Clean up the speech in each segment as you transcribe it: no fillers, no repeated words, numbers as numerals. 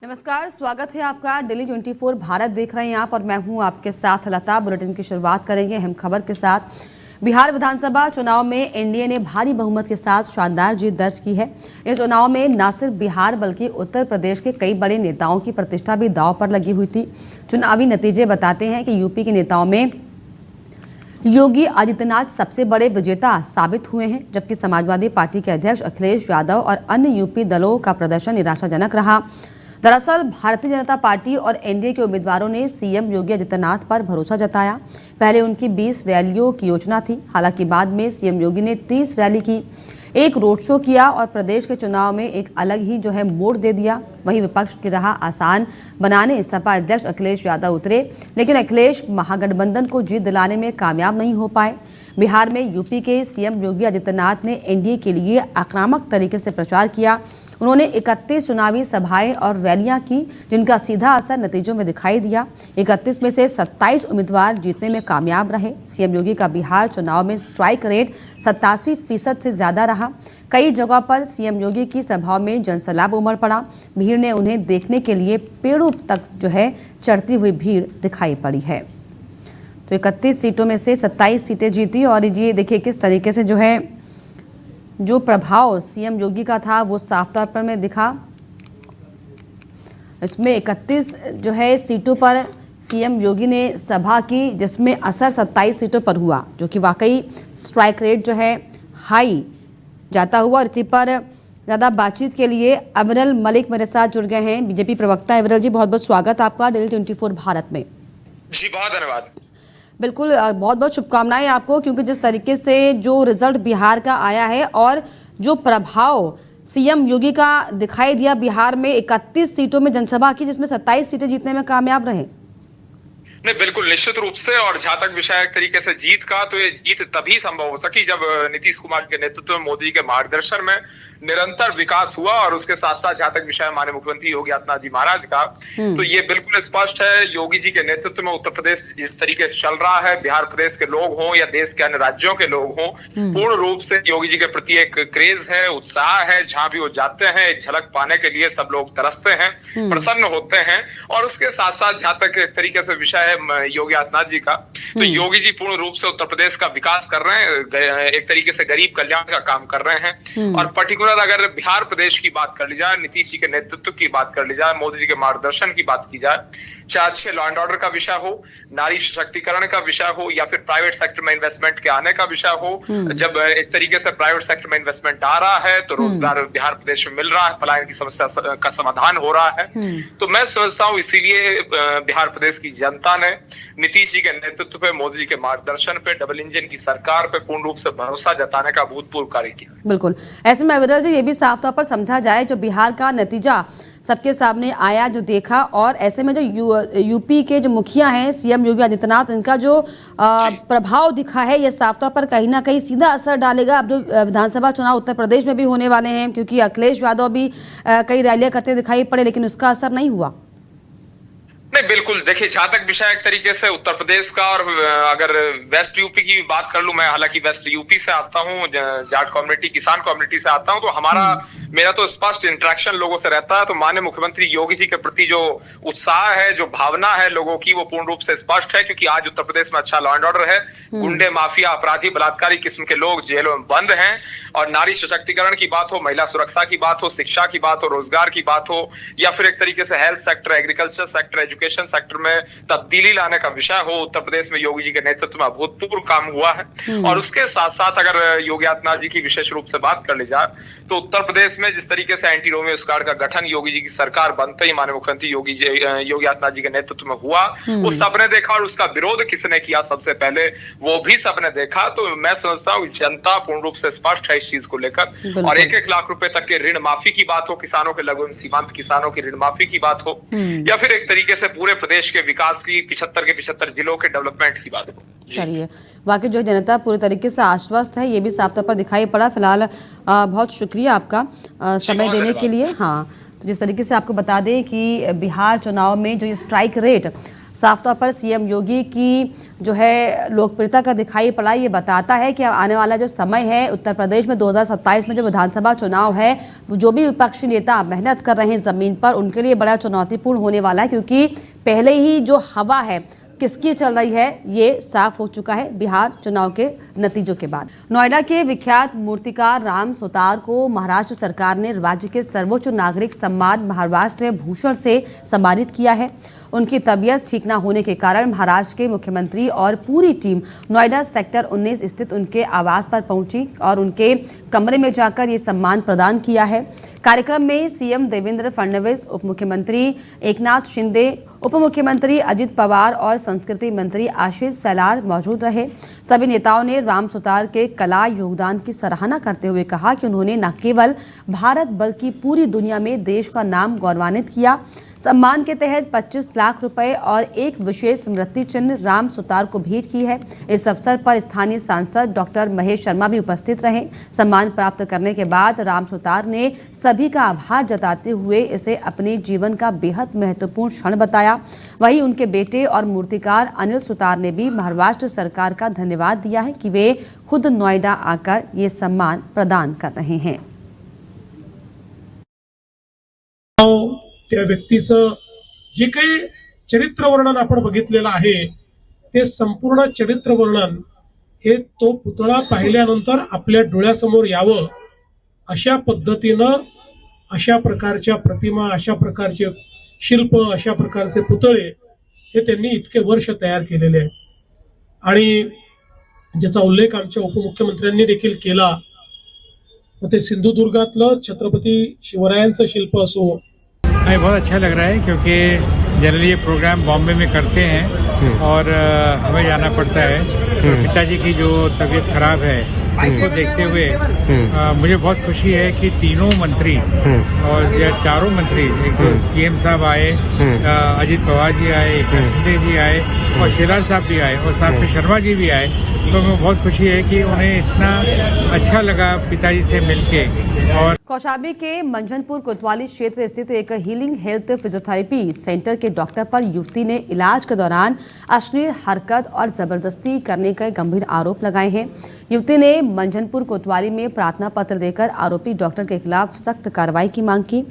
नमस्कार, स्वागत है आपका दिल्ली 24 भारत देख रहे हैं आप और मैं हूं आपके साथ लता। बुलेटिन की शुरुआत करेंगे अहम खबर के साथ। बिहार विधानसभा चुनाव में एनडीए ने भारी बहुमत के साथ शानदार जीत दर्ज की है। इस चुनाव में न सिर्फ बिहार बल्कि उत्तर प्रदेश के कई बड़े नेताओं की प्रतिष्ठा भी दांव पर लगी हुई थी। चुनावी नतीजे बताते हैं कि यूपी के नेताओं में योगी आदित्यनाथ सबसे बड़े विजेता साबित हुए हैं, जबकि समाजवादी पार्टी के अध्यक्ष अखिलेश यादव और अन्य यूपी दलों का प्रदर्शन निराशाजनक रहा। दरअसल भारतीय जनता पार्टी और एनडीए के उम्मीदवारों ने सीएम योगी आदित्यनाथ पर भरोसा जताया। पहले उनकी 20 रैलियों की योजना थी, हालांकि बाद में सीएम योगी ने 30 रैली की, एक रोड शो किया और प्रदेश के चुनाव में एक अलग ही मोड़ दे दिया। वहीं विपक्ष की राह आसान बनाने सपा अध्यक्ष अखिलेश यादव उतरे, लेकिन अखिलेश महागठबंधन को जीत दिलाने में कामयाब नहीं हो पाए। बिहार में यूपी के सीएम योगी आदित्यनाथ ने एनडीए के लिए आक्रामक तरीके से प्रचार किया। उन्होंने 31 चुनावी सभाएं और रैलियां की, जिनका सीधा असर नतीजों में दिखाई दिया। 31 में से 27 उम्मीदवार जीतने में कामयाब रहे। सीएम योगी का बिहार चुनाव में स्ट्राइक रेट 87% से ज्यादा रहा। कई जगहों पर सीएम योगी की सभाओं में जनसैलाब उमड़ पड़ा। भीड़ ने उन्हें देखने के लिए पेड़ों तक चढ़ती हुई भीड़ दिखाई पड़ी है। तो 31 सीटों में से 27 सीटें जीती और ये देखिए किस तरीके से जो प्रभाव सीएम योगी का था वो साफ तौर पर में दिखा। इसमें 31 सीटों पर सीएम योगी ने सभा की, जिसमें असर 27 सीटों पर हुआ, जो कि वाकई स्ट्राइक रेट हाई जाता हुआ। इसी पर ज़्यादा बातचीत के लिए अविरल मलिक मेरे साथ जुड़ गए हैं, बीजेपी प्रवक्ता। अविरल जी, बहुत बहुत स्वागत आपका दिल्ली 24 भारत में। जी बहुत धन्यवाद। बिल्कुल, बहुत बहुत शुभकामनाएं आपको, क्योंकि जिस तरीके से जो रिजल्ट बिहार का आया है और जो प्रभाव सीएम योगी का दिखाई दिया बिहार में 31 सीटों में जनसभा की, जिसमें 27 सीटें जीतने में कामयाब रहे। नहीं, बिल्कुल निश्चित रूप से। और जहां तक विषय एक तरीके से जीत का, तो ये जीत तभी संभव हो सकी जब नीतीश कुमार के नेतृत्व में, मोदी के मार्गदर्शन में निरंतर विकास हुआ। और उसके साथ साथ जहां तक विषय माननीय मुख्यमंत्री योगी आदित्यनाथ जी महाराज का, तो ये बिल्कुल स्पष्ट है, योगी जी के नेतृत्व में उत्तर प्रदेश जिस तरीके से चल रहा है, बिहार प्रदेश के लोग हों या देश के अन्य राज्यों के लोग हों, पूर्ण रूप से योगी जी के प्रति एक क्रेज है, उत्साह है। जहां भी वो जाते हैं एक झलक पाने के लिए सब लोग तरसते हैं, प्रसन्न होते हैं। और उसके साथ साथ जहां तक एक तरीके से विषय है योगी आदित्यनाथ जी का, तो योगी जी पूर्ण रूप से उत्तर प्रदेश का विकास कर रहे हैं, एक तरीके से गरीब कल्याण का काम कर रहे हैं। और पर्टिकुलर अगर बिहार प्रदेश की बात कर ली जाए, नीतीश जी के नेतृत्व की बात कर ली जाए, मोदी जी के मार्गदर्शन की बात की जाए, चाहे अच्छे लॉ एंड ऑर्डर का विषय हो, नारी सशक्तिकरण का विषय हो, या फिर प्राइवेट सेक्टर में इन्वेस्टमेंट के आने का विषय हो। जब एक तरीके से प्राइवेट सेक्टर में इन्वेस्टमेंट आ रहा है तो रोजगार बिहार प्रदेश में मिल रहा है, पलायन की समस्या का समाधान हो रहा है। तो मैं समझता हूँ इसीलिए बिहार प्रदेश की जनता ने नीतीश जी के नेतृत्व पे, मोदी जी के मार्गदर्शन पे, डबल इंजन की सरकार पे पूर्ण रूप से भरोसा जताने का भूतपूर्व कार्य किया। बिल्कुल, ऐसे में अविरल जी ये भी साफ तौर पर समझा जाए, जो बिहार का नतीजा सबके सामने आया, जो देखा, और ऐसे में जो यूपी के जो मुखिया हैं सीएम योगी आदित्यनाथ, इनका जो प्रभाव दिखा है, ये साफ तौर पर कहीं ना कहीं सीधा असर डालेगा अब जो विधानसभा चुनाव उत्तर प्रदेश में भी होने वाले हैं, क्योंकि अखिलेश यादव भी कई रैलियां करते दिखाई पड़े, लेकिन उसका असर नहीं हुआ। नहीं, बिल्कुल देखिए, जहां तक विषय एक तरीके से उत्तर प्रदेश का, और अगर वेस्ट यूपी की बात कर लूं, मैं हालांकि वेस्ट यूपी से आता हूं, जाट कम्युनिटी, किसान कम्युनिटी से आता हूं, तो मेरा तो स्पष्ट इंटरेक्शन लोगों से रहता है। तो माननीय मुख्यमंत्री योगी जी के प्रति जो उत्साह है, जो भावना है लोगों की, वो पूर्ण रूप से स्पष्ट है। क्योंकि आज उत्तर प्रदेश में अच्छा लॉ एंड ऑर्डर है, गुंडे, माफिया, अपराधी, बलात्कारी किस्म के लोग जेलों में बंद हैं। और नारी सशक्तिकरण की बात हो, महिला सुरक्षा की बात हो, शिक्षा की बात हो, रोजगार की बात हो, या फिर एक तरीके से health sector, agriculture sector, education sector में तब्दीली लाने का विषय हो, उत्तर प्रदेश में योगी जी के नेतृत्व में अभूतपूर्व काम हुआ है। और उसके साथ साथ अगर योगी आदित्यनाथ जी की विशेष रूप से बात कर ली जाए, तो उत्तर प्रदेश में जिस तरीके से एंटी रोमियो स्क्वाड का गठन योगी जी की सरकार बनते ही माननीय मुख्यमंत्री योगी आदित्यनाथ जी के नेतृत्व में हुआ, वो सबने देखा। और उसका विरोध किसने किया सबसे पहले, वो भी सबने देखा। तो मैं समझता हूँ जनता पूर्ण रूप से स्पष्ट है इस चीज को लेकर। और 1-1 लाख रुपए तक के ऋण माफी की बात हो, किसानों के, लघु सीमांत किसानों की ऋण माफी की बात हो, या फिर एक तरीके से पूरे प्रदेश के विकास की, 75 के 75 जिलों के डेवलपमेंट की बात हो। चलिए, वाकई जो जनता पूरी तरीके से आश्वस्त है, ये भी साफ तौर पर दिखाई पड़ा। फिलहाल बहुत शुक्रिया आपका समय देने के लिए। हाँ, तो जिस तरीके से आपको बता दें कि बिहार चुनाव में जो ये स्ट्राइक रेट साफ तौर पर सीएम योगी की जो है लोकप्रियता का दिखाई पड़ा। ये बताता है कि आने वाला जो समय है उत्तर प्रदेश में 2027 में जो विधानसभा चुनाव है, जो भी विपक्षी नेता मेहनत कर रहे हैं जमीन पर, उनके लिए बड़ा चुनौतीपूर्ण होने वाला है, क्योंकि पहले ही जो हवा है किसकी चल रही है ये साफ हो चुका है बिहार चुनाव के नतीजों के बाद। नोएडा के विख्यात मूर्तिकार राम सुतार को महाराष्ट्र सरकार ने राज्य के सर्वोच्च नागरिक सम्मान महाराष्ट्र भूषण से सम्मानित किया है। उनकी तबीयत ठीक न होने के कारण महाराष्ट्र के मुख्यमंत्री और पूरी टीम नोएडा सेक्टर 19 स्थित उनके आवास पर पहुंची और उनके कमरे में जाकर ये सम्मान प्रदान किया है। कार्यक्रम में सीएम देवेंद्र फडणवीस, उप मुख्यमंत्री एकनाथ शिंदे, उप मुख्यमंत्री अजित पवार और संस्कृति मंत्री आशीष शेलार मौजूद रहे। सभी नेताओं ने राम सुतार के कला योगदान की सराहना करते हुए कहा कि उन्होंने न केवल भारत बल्कि पूरी दुनिया में देश का नाम गौरवान्वित किया। सम्मान के तहत 25 लाख रुपए और एक विशेष स्मृति चिन्ह राम सुतार को भेंट की है। इस अवसर पर स्थानीय सांसद डॉक्टर महेश शर्मा भी उपस्थित रहे। सम्मान प्राप्त करने के बाद राम सुतार ने सभी का आभार जताते हुए इसे अपने जीवन का बेहद महत्वपूर्ण क्षण बताया। वहीं उनके बेटे और मूर्तिकार अनिल सुतार ने भी महाराष्ट्र सरकार का धन्यवाद दिया है कि वे खुद नोएडा आकर ये सम्मान प्रदान कर रहे हैं। त्या व्यक्तीचं जे काही चरित्र वर्णन आपण बघितलेलं आहे ते संपूर्ण चरित्र वर्णन हे तो पुतळा पाहिल्यानंतर आपल्या डोळ्यासमोर यावं अशा पद्धतीनं अशा प्रकारच्या प्रतिमा, अशा प्रकारचे शिल्प, अशा प्रकारचे पुतळे हे त्यांनी इतके वर्ष तयार केलेले आहेत आणि ज्याचा उल्लेख आमच्या उपमुख्यमंत्र्यांनी देखील केला। ते सिंधुदुर्गातलं छत्रपती शिवरायांचं शिल्प असो। हमें बहुत अच्छा लग रहा है क्योंकि जनरली ये प्रोग्राम बॉम्बे में करते हैं और हमें जाना पड़ता है। पिताजी की जो तबीयत खराब है उसको देखते हुए मुझे बहुत खुशी है कि तीनों मंत्री और या चारों मंत्री, एक तो सीएम साहब आए, अजित पवार जी आए, एकनाथ शिंदे जी आए और शेलार साहब भी आए और साथ में शर्मा जी भी आए। तो हमें बहुत खुशी है कि उन्हें इतना अच्छा लगा पिताजी से मिलके। और कौशाम्बी के मंझनपुर कोतवाली क्षेत्र स्थित एक हीलिंग हेल्थ फिजियोथेरेपी सेंटर के डॉक्टर पर युवती ने इलाज के दौरान अश्लील हरकत और जबरदस्ती करने के गंभीर आरोप लगाए हैं। युवती ने मंझनपुर कोतवाली में प्रार्थना पत्र देकर आरोपी डॉक्टर के खिलाफ सख्त कार्रवाई की मांग की।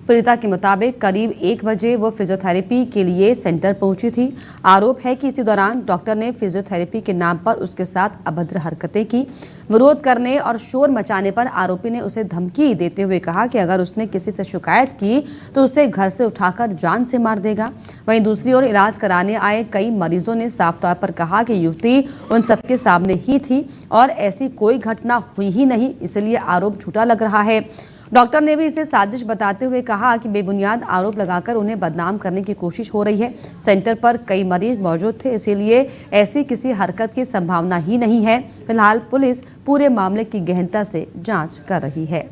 पीड़िता के मुताबिक करीब 1 बजे वो फिजियोथेरेपी के लिए सेंटर पहुंची थी। आरोप है कि इसी दौरान डॉक्टर ने फिजियोथेरेपी के नाम पर उसके साथ अभद्र हरकतें की। विरोध करने और शोर मचाने पर आरोपी ने उसे धमकी देते हुए कहा कि अगर उसने किसी से शिकायत की तो उसे घर से उठाकर जान से मार देगा। वहीं दूसरी ओर इलाज कराने आए कई मरीजों ने साफ तौर पर कहा कि युवती उन सबके सामने ही थी और ऐसी कोई घटना हुई ही नहीं, इसलिए आरोप झूठा लग रहा है। डॉक्टर ने भी इसे साजिश बताते हुए कहा कि बेबुनियाद आरोप लगाकर उन्हें बदनाम करने की कोशिश हो रही है। सेंटर पर कई मरीज मौजूद थे, इसीलिए ऐसी किसी हरकत की संभावना ही नहीं है। फिलहाल पुलिस पूरे मामले की गहनता से जांच कर रही है।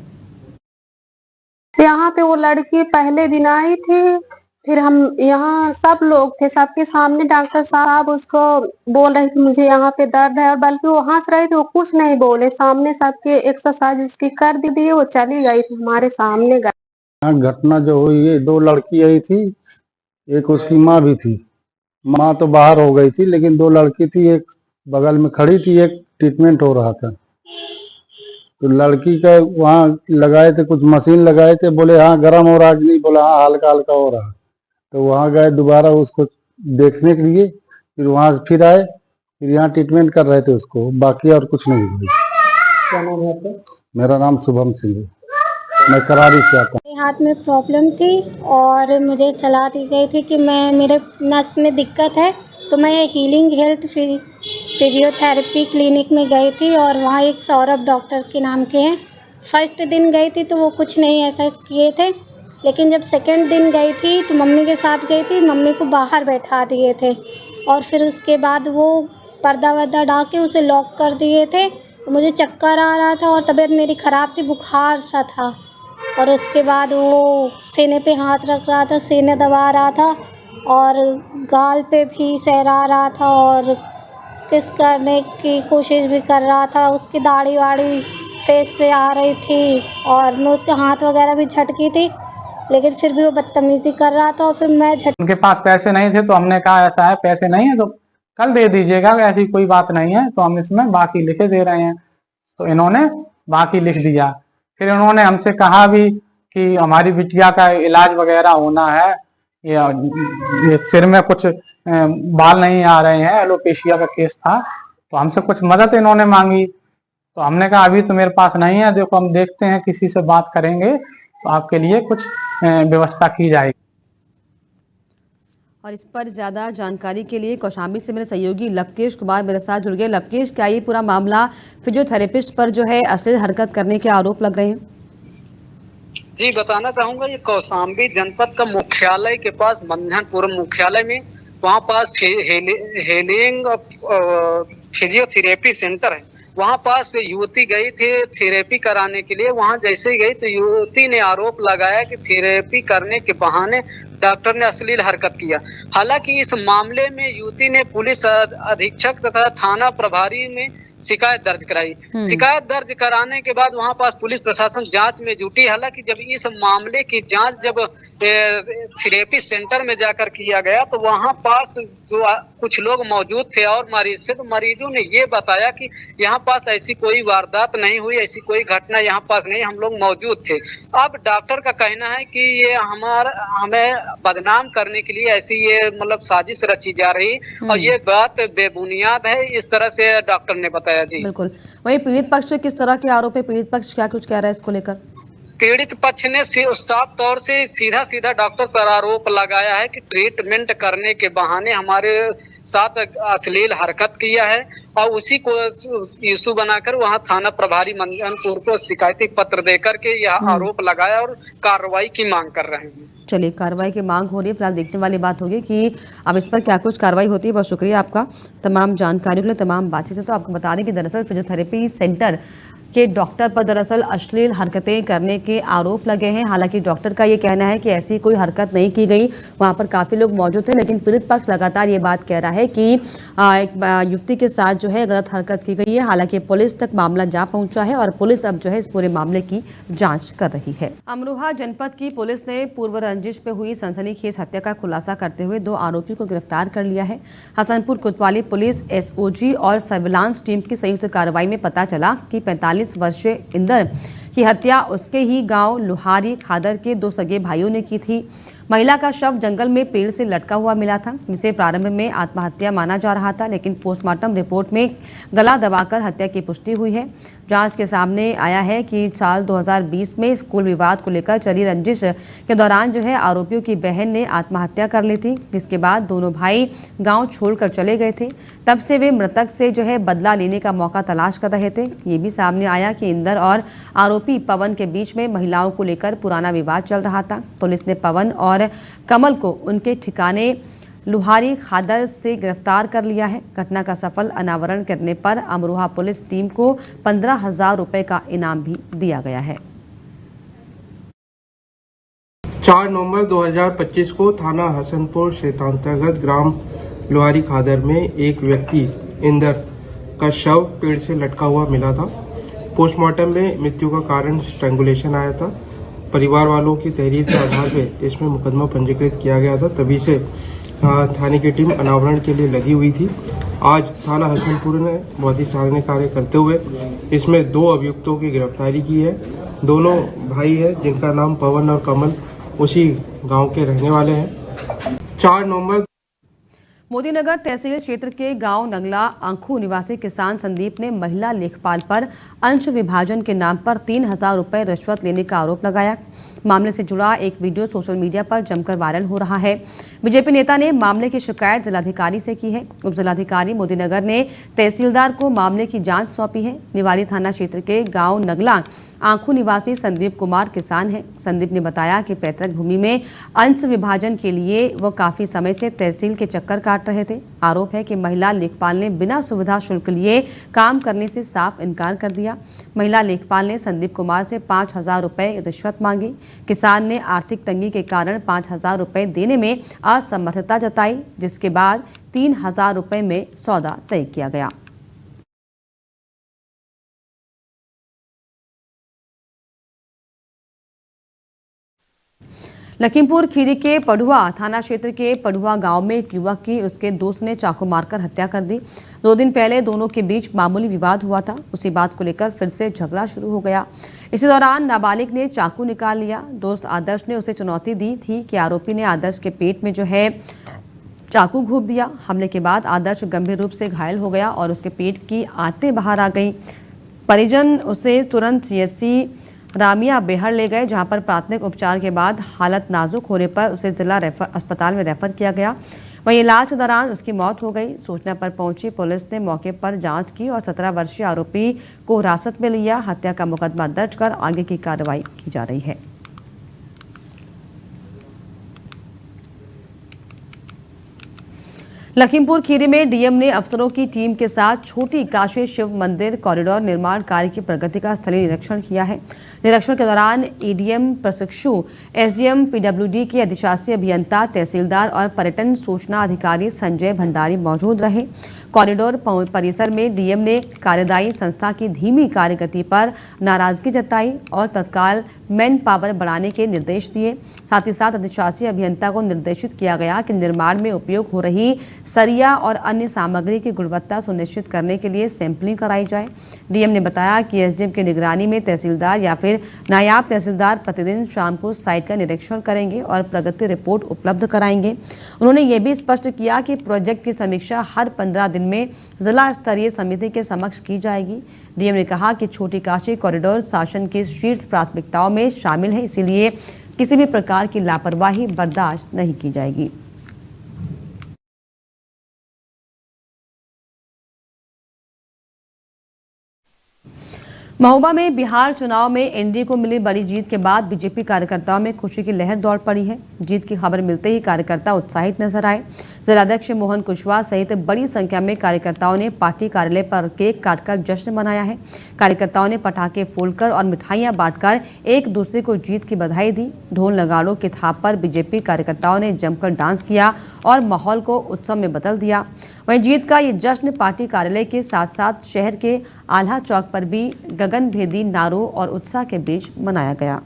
यहाँ पे वो लड़की पहले दिन आई थी, फिर हम यहाँ सब लोग थे, सबके सामने डॉक्टर साहब उसको बोल रहे थे मुझे यहाँ पे दर्द है, और बल्कि वो हंस रहे थे, वो कुछ नहीं बोले, सामने सबके एक्सरसाइज उसकी कर दी, वो चली गई थी हमारे सामने गई। घटना जो हुई है, 2 लड़की आई थी, एक उसकी माँ भी थी। माँ तो बाहर हो गई थी, लेकिन 2 लड़की थी, एक बगल में खड़ी थी, एक ट्रीटमेंट हो रहा था। तो लड़की का वहाँ लगाए थे, कुछ मशीन लगाए थे, बोले हाँ गर्म हो रहा, नहीं बोला हाँ हल्का हल्का हो रहा। तो वहाँ गए दोबारा उसको देखने के लिए, फिर वहाँ से फिर आए, फिर यहाँ ट्रीटमेंट कर रहे थे उसको, बाकी और कुछ नहीं हुई। क्या नाम है आपका? मेरा नाम शुभम सिंह है, मैं करारी से आता हूँ। हाथ में प्रॉब्लम थी और मुझे सलाह दी गई थी कि मेरे नस में दिक्कत है, तो मैं हीलिंग हेल्थ फिजियोथेरेपी क्लिनिक में गई थी और वहाँ एक सौरभ डॉक्टर के नाम के हैं। फर्स्ट दिन गई थी तो वो कुछ नहीं ऐसा किए थे, लेकिन जब सेकंड दिन गई थी तो मम्मी के साथ गई थी, मम्मी को बाहर बैठा दिए थे और फिर उसके बाद वो पर्दा वर्दा डाल के उसे लॉक कर दिए थे। मुझे चक्कर आ रहा था और तबीयत मेरी ख़राब थी, बुखार सा था, और उसके बाद वो सीने पे हाथ रख रहा था, सीने दबा रहा था और गाल पे भी सहरा रहा था और किस करने की कोशिश भी कर रहा था। उसकी दाढ़ी वाड़ी फेस पे आ रही थी और मैं उसके हाथ वगैरह भी झटकी थी। लेकिन फिर भी वो बदतमीजी कर रहा था और फिर मैं झट उनके पास पैसे नहीं थे तो हमने कहा ऐसा है, पैसे नहीं है तो कल दे दीजिएगा, ऐसी कोई बात नहीं है, तो हम इसमें बाकी लिखे दे रहे हैं। तो इन्होंने बाकी लिख दिया। फिर उन्होंने हमसे कहा भी कि हमारी बिटिया का इलाज वगैरह होना है, ये सिर में कुछ बाल नहीं आ रहे हैं, एलोपेशिया का केस था, तो हमसे कुछ मदद इन्होंने मांगी। तो हमने कहा अभी तो मेरे पास नहीं है, देखो हम देखते हैं, किसी से बात करेंगे तो आपके लिए कुछ व्यवस्था की जाएगी। और इस पर ज्यादा जानकारी के लिए कौशाम्बी से मेरे सहयोगी लवकेश कुमार मेरे साथ जुड़ गए। लवकेश, क्या ये पूरा मामला फिजियोथेरेपिस्ट पर जो है अश्लील हरकत करने के आरोप लग रहे हैं? जी बताना चाहूंगा, ये कौशाम्बी जनपद का मुख्यालय के पास मंझनपुर मुख्यालय में वहाँ पास हेलिंग फिजियोथेरेपी सेंटर है। वहाँ पास युवती गई थी थेरेपी कराने के लिए। वहाँ जैसे ही गई तो युवती ने आरोप लगाया कि थेरेपी करने के बहाने डॉक्टर ने अश्लील हरकत किया। हालांकि इस मामले में युवती ने पुलिस अधीक्षक तथा थाना प्रभारी में शिकायत दर्ज कराई। शिकायत दर्ज कराने के बाद वहां पास पुलिस प्रशासन जांच में जुटी। हालांकि जब इस मामले की जांच जब थेरेपी सेंटर में जाकर किया गया तो वहां पास जो कुछ लोग मौजूद थे और मरीज थे, तो मरीजों ने ये बताया कि यहाँ पास ऐसी कोई वारदात नहीं हुई, ऐसी कोई घटना यहाँ पास नहीं, हम लोग मौजूद थे। अब डॉक्टर का कहना है कि ये हमें बदनाम करने के लिए ऐसी ये मतलब साजिश रची जा रही और ये बात बेबुनियाद है, इस तरह से डॉक्टर ने बताया। जी बिल्कुल। वहीं पीड़ित पक्ष से किस तरह के आरोप है? पीड़ित पक्ष क्या कुछ कह रहा है इसको लेकर? पीड़ित पक्ष ने साफ तौर से सीधा डॉक्टर पर आरोप लगाया है कि ट्रीटमेंट करने के बहाने हमारे साथ अश्लील हरकत किया है और उसी को इशू बनाकर वहां थाना प्रभारी मंझनपुर को शिकायती पत्र देकर के यह आरोप लगाया और कार्रवाई की मांग कर रहे हैं। चलिए, कार्रवाई की मांग हो रही है। फिलहाल देखने वाली बात होगी कि अब इस पर क्या कुछ कार्रवाई होती है। बहुत शुक्रिया आपका तमाम जानकारी के लिए, तमाम बातचीत। तो आपको बता दें कि दरअसल फिजियोथेरेपी सेंटर के डॉक्टर पर दरअसल अश्लील हरकतें करने के आरोप लगे हैं। हालांकि डॉक्टर का ये कहना है कि ऐसी कोई हरकत नहीं की गई, वहां पर काफ़ी लोग मौजूद थे, लेकिन पीड़ित पक्ष लगातार ये बात कह रहा है कि एक युवती के साथ जो है गलत हरकत की गई है। हालांकि पुलिस तक मामला जा पहुंचा है और पुलिस अब जो है इस पूरे मामले की जाँच कर रही है। अमरोहा जनपद की पुलिस ने पूर्व रंजिश पे हुई सनसनीखेज हत्या का खुलासा करते हुए 2 आरोपियों को गिरफ्तार कर लिया है। हसनपुर कोतवाली पुलिस एसओजी और सर्विलांस टीम की संयुक्त कार्रवाई में पता चला कि 45 वर्षीय इंदर की हत्या उसके ही गांव लुहारी खादर के 2 सगे भाइयों ने की थी। महिला का शव जंगल में पेड़ से लटका हुआ मिला था, जिसे प्रारंभ में आत्महत्या माना जा रहा था, लेकिन पोस्टमार्टम रिपोर्ट में गला दबाकर हत्या की पुष्टि हुई है। जांच के सामने आया है कि साल 2020 में स्कूल विवाद को लेकर चली रंजिश के दौरान जो है आरोपियों की बहन ने आत्महत्या कर ली थी, जिसके बाद दोनों भाई गाँव छोड़कर चले गए थे। तब से वे मृतक से जो है बदला लेने का मौका तलाश कर रहे थे। ये भी सामने आया कि इंदर और आरोपी पवन के बीच में महिलाओं को लेकर पुराना विवाद चल रहा था। पुलिस ने पवन और कमल को उनके ठिकाने लुहारी खादर से गिरफ्तार कर लिया है। घटना का सफल अनावरण करने पर अमरोहा पुलिस टीम को 15,000 रुपए का इनाम भी दिया गया है। 4 नवंबर 2025 को थाना हसनपुर क्षेत्रांतर्गत ग्राम लुहारी खादर में एक व्यक्ति इंदर का शव पेड़ से लटका हुआ मिला था। पोस्टमार्टम में मृत्यु का कारण स्ट्रैंगुलेशन आया था। परिवार वालों की तहरीर के आधार पर इसमें मुकदमा पंजीकृत किया गया था। तभी से थाने की टीम अनावरण के लिए लगी हुई थी। आज थाना हसनपुर ने बहुत ही सराहनीय कार्य करते हुए इसमें 2 अभियुक्तों की गिरफ्तारी की है। दोनों भाई हैं जिनका नाम पवन और कमल उसी गांव के रहने वाले हैं। 4 नवंबर मोदीनगर तहसील क्षेत्र के गांव नंगला आंखू निवासी किसान संदीप ने महिला लेखपाल पर अंश विभाजन के नाम पर 3,000 रुपए रिश्वत लेने का आरोप लगाया। मामले से जुड़ा एक वीडियो सोशल मीडिया पर जमकर वायरल हो रहा है। बीजेपी नेता ने मामले की शिकायत जिलाधिकारी से की है। उप जिलाधिकारी मोदीनगर ने तहसीलदार को मामले की जांच सौंपी है। निवाड़ी थाना क्षेत्र के गांव नगला आंखू निवासी संदीप कुमार किसान है। संदीप ने बताया कि पैतृक भूमि में अंश विभाजन के लिए वो काफी समय से तहसील के चक्कर काट रहे थे। आरोप है कि महिला लेखपाल ने बिना सुविधा शुल्क लिए काम करने से साफ इनकार कर दिया। महिला लेखपाल ने संदीप कुमार से 5,000 रुपए रिश्वत मांगी। किसान ने आर्थिक तंगी के कारण 5,000 रुपए देने में असमर्थता जताई, जिसके बाद 3,000 रुपए में सौदा तय किया गया। लखीमपुर खीरी के पढ़ुआ थाना क्षेत्र के पढ़ुआ गांव में एक युवक की उसके दोस्त ने चाकू मारकर हत्या कर दी। 2 दिन पहले दोनों के बीच मामूली विवाद हुआ था। उसी बात को लेकर फिर से झगड़ा शुरू हो गया। इसी दौरान नाबालिग ने चाकू निकाल लिया। दोस्त आदर्श ने उसे चुनौती दी थी कि आरोपी ने आदर्श के पेट में चाकू घोंप दिया। हमले के बाद आदर्श गंभीर रूप से घायल हो गया और उसके पेट की आंतें बाहर आ गईं। परिजन उसे तुरंत सीएचसी रामिया बेहड़ ले गए, जहां पर प्राथमिक उपचार के बाद हालत नाजुक होने पर उसे जिला अस्पताल में रेफर किया गया। वहीं इलाज के दौरान उसकी मौत हो गई। सूचना पर पहुंची पुलिस ने मौके पर जांच की और 17 वर्षीय आरोपी को हिरासत में लिया। हत्या का मुकदमा दर्ज कर आगे की कार्रवाई की जा रही है। लखीमपुर खीरी में डीएम ने अफसरों की टीम के साथ छोटी काशी शिव मंदिर कॉरिडोर निर्माण कार्य की प्रगति का स्थलीय निरीक्षण किया है। निरीक्षण के दौरान एडीएम प्रशिक्षु, एसडीएम पीडब्ल्यूडी के अधिशासी अभियंता, तहसीलदार और पर्यटन सूचना अधिकारी संजय भंडारी मौजूद रहे। कॉरिडोर परिसर में डीएम ने कार्यदायी संस्था की धीमी कार्यगति पर नाराजगी जताई और तत्काल मैन पावर बढ़ाने के निर्देश दिए। साथ ही साथ अधिशासी अभियंता को निर्देशित किया गया कि निर्माण में उपयोग हो रही सरिया और अन्य सामग्री की गुणवत्ता सुनिश्चित करने के लिए सैंपलिंग कराई जाए। डीएम ने बताया कि एसडीएम की निगरानी में तहसीलदार या फिर नायाब तहसीलदार प्रतिदिन शाम को साइट का निरीक्षण करेंगे और प्रगति रिपोर्ट उपलब्ध कराएंगे। उन्होंने ये भी स्पष्ट किया कि प्रोजेक्ट की समीक्षा हर 15 दिन में जिला स्तरीय समिति के समक्ष की जाएगी। डीएम ने कहा कि छोटी काशी कॉरिडोर शासन की शीर्ष प्राथमिकताओं में शामिल है, इसीलिए किसी भी प्रकार की लापरवाही बर्दाश्त नहीं की जाएगी। महोबा में बिहार चुनाव में एनडीए को मिली बड़ी जीत के बाद बीजेपी कार्यकर्ताओं में खुशी की लहर दौड़ पड़ी है। जीत की खबर मिलते ही कार्यकर्ता उत्साहित नजर आए। जिलाध्यक्ष मोहन कुशवाहा सहित बड़ी संख्या में कार्यकर्ताओं ने पार्टी कार्यालय पर केक काटकर जश्न मनाया है। कार्यकर्ताओं ने पटाखे फोड़कर और मिठाइयां बांटकर एक दूसरे को जीत की बधाई दी। ढोल नगाड़ों के थाप पर बीजेपी कार्यकर्ताओं ने जमकर डांस किया और माहौल को उत्सव में बदल दिया। वहीं जीत का ये जश्न पार्टी कार्यालय के साथ साथ शहर के आल्हा चौक पर भी गगनभेदी नारों और उत्साह के बीच मनाया गया।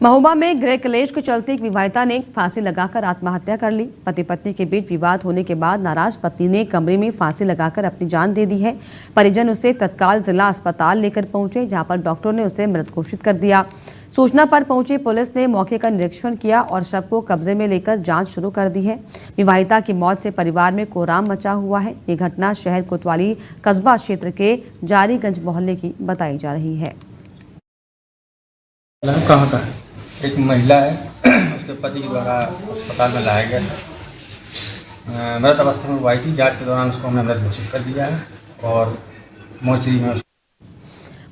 महोबा में गृह कलेश के चलते एक विवाहिता ने फांसी लगाकर आत्महत्या कर ली। पति पत्नी के बीच विवाद होने के बाद नाराज पत्नी ने कमरे में फांसी लगाकर अपनी जान दे दी है। परिजन उसे तत्काल जिला अस्पताल लेकर पहुंचे, जहां पर डॉक्टर ने उसे मृत घोषित कर दिया। सूचना पर पहुंची पुलिस ने मौके का निरीक्षण किया और शव को कब्जे में लेकर जांच शुरू कर दी है। विवाहिता की मौत से परिवार में कोहराम मचा हुआ है। ये घटना शहर कोतवाली कस्बा क्षेत्र के जारीगंज मोहल्ले की बताई जा रही है। कहाँ का है? एक महिला है, उसके पति के द्वारा अस्पताल में लाया गया था। मृत अवस्था में आई थी। जांच के दौरान उसको हमने मृत घोषित कर दिया है और मोर्चरी में।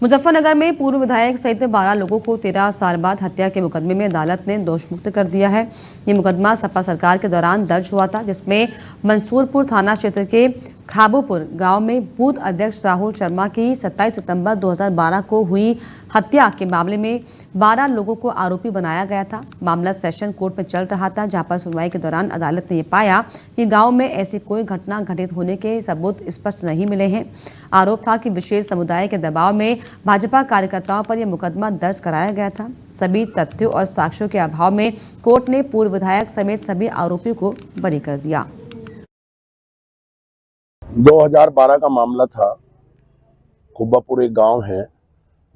मुजफ्फरनगर में पूर्व विधायक सहित 12 लोगों को 13 साल बाद हत्या के मुकदमे में अदालत ने दोषमुक्त कर दिया है। ये मुकदमा सपा सरकार के दौरान दर्ज हुआ था, जिसमें मंसूरपुर थाना क्षेत्र के खाबूपुर गांव में बूथ अध्यक्ष राहुल शर्मा की 27 सितंबर 2012 को हुई हत्या के मामले में 12 लोगों को आरोपी बनाया गया था। मामला सेशन कोर्ट में चल रहा था, जहां पर सुनवाई के दौरान अदालत ने यह पाया कि गांव में ऐसी कोई घटना घटित होने के सबूत स्पष्ट नहीं मिले हैं। आरोप था कि विशेष समुदाय के दबाव में भाजपा कार्यकर्ताओं पर यह मुकदमा दर्ज कराया गया था। सभी तथ्यों और साक्ष्यों के अभाव में कोर्ट ने पूर्व विधायक समेत सभी आरोपियों को बरी कर दिया। 2012 का मामला था। खुब्बापुर एक गांव है,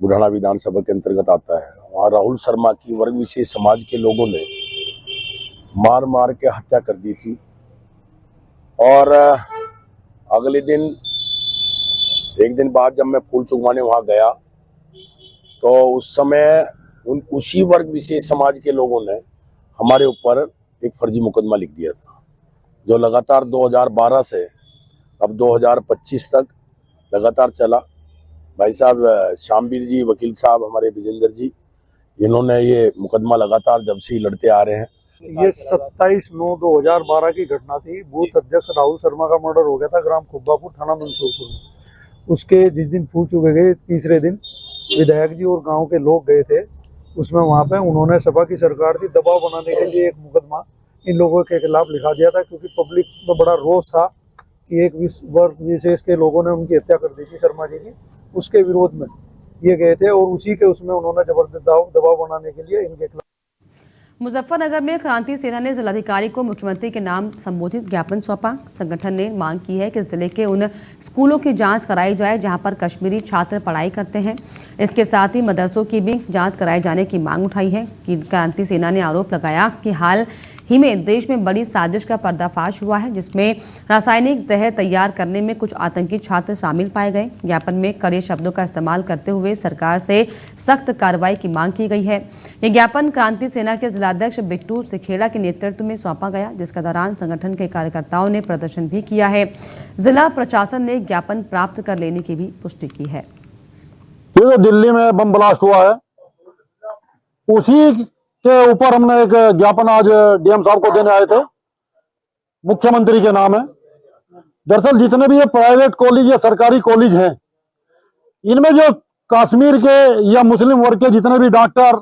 बुढ़ाना विधानसभा के अंतर्गत आता है। वहाँ राहुल शर्मा की वर्ग विशेष समाज के लोगों ने मार मार के हत्या कर दी थी और अगले दिन, एक दिन बाद जब मैं फूल चुगवाने वहाँ गया तो उस समय उसी वर्ग विशेष समाज के लोगों ने हमारे ऊपर एक फर्जी मुकदमा लिख दिया था, जो लगातार 2012 से अब 2025 तक लगातार चला। भाई साहब श्यामवीर जी, वकील साहब हमारे विजेंद्र जी, इन्होंने ये मुकदमा लगातार जब से ही लड़ते आ रहे हैं। ये 27/9/2012 की घटना थी। बूथ अध्यक्ष राहुल शर्मा का मर्डर हो गया था ग्राम खुब्बापुर, थाना मंसूरपुर में। उसके जिस दिन फूल चुके गए, तीसरे दिन विधायक जी और गांव के लोग गए थे। उसमें वहां पे उन्होंने सपा की सरकार थी दबाव बनाने के लिए एक मुकदमा इन लोगों के खिलाफ लिखा दिया था, क्योंकि पब्लिक में बड़ा रोष था कि एक वर्ग विशेष के लोगों ने उनकी हत्या कर दी थी शर्मा जी की, उसके विरोध में ये गए थे और उसी के उसमें उन्होंने जबरदस्त दबाव बनाने के लिए इनके खिलाफ। मुजफ्फरनगर में क्रांति सेना ने जिलाधिकारी को मुख्यमंत्री के नाम संबोधित ज्ञापन सौंपा। संगठन ने मांग की है कि जिले के उन स्कूलों की जांच कराई जाए जहां पर कश्मीरी छात्र पढ़ाई करते हैं। इसके साथ ही मदरसों की भी जांच कराए जाने की मांग उठाई है। कि क्रांति सेना ने आरोप लगाया कि हाल ही में देश में बड़ी साजिश का पर्दाफाश हुआ है, जिसमें रासायनिक जहर तैयार करने में कुछ आतंकी छात्र शामिल पाए गए। ज्ञापन में कड़े शब्दों का इस्तेमाल करते हुए सरकार से सख्त कार्रवाई की मांग की गई है। ये ज्ञापन क्रांति सेना के जिलाध्यक्ष बिट्टू सिखेड़ा के नेतृत्व में सौंपा गया, जिसके दौरान संगठन के कार्यकर्ताओं ने प्रदर्शन भी किया है। जिला प्रशासन ने ज्ञापन प्राप्त कर लेने की भी पुष्टि की है। ये दिल्ली में बम ब्लास्ट हुआ है, उसी के ऊपर हमने एक ज्ञापन आज डीएम साहब को देने आए थे, मुख्यमंत्री के नाम है। दरअसल जितने भी ये प्राइवेट कॉलेज या सरकारी कॉलेज हैं, इनमें जो कश्मीर के या मुस्लिम वर्ग के जितने भी डॉक्टर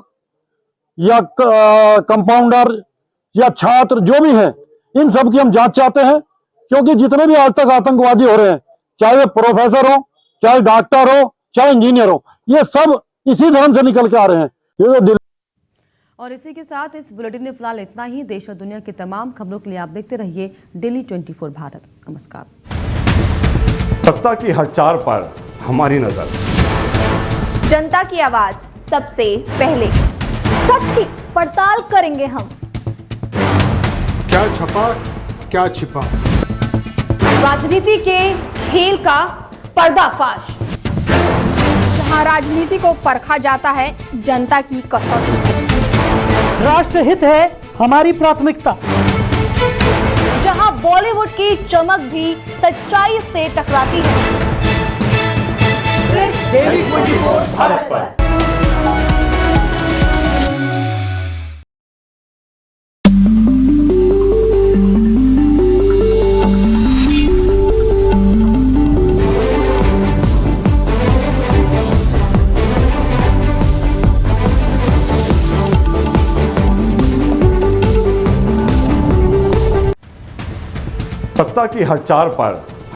या कंपाउंडर या छात्र जो भी हैं, इन सब की हम जांच चाहते हैं। क्योंकि जितने भी आज तक आतंकवादी हो रहे हैं, चाहे वे प्रोफेसर हो, चाहे डॉक्टर हो, चाहे इंजीनियर हो, ये सब इसी धर्म से निकल के आ रहे हैं। ये तो और इसी के साथ इस बुलेटिन में फिलहाल इतना ही। देश और दुनिया की तमाम खबरों के लिए आप देखते रहिए डेली 24 भारत। नमस्कार। सत्ता की हर चार पर हमारी नजर, जनता की आवाज सबसे पहले, सच की पड़ताल करेंगे हम। क्या छपा क्या छिपा, राजनीति के खेल का पर्दाफाश, जहां राजनीति को परखा जाता है जनता की कसौटी। राष्ट्रहित है हमारी प्राथमिकता, जहां बॉलीवुड की चमक भी सच्चाई से टकराती है। डेली 24 भारत पर। सत्ता की हर चार पर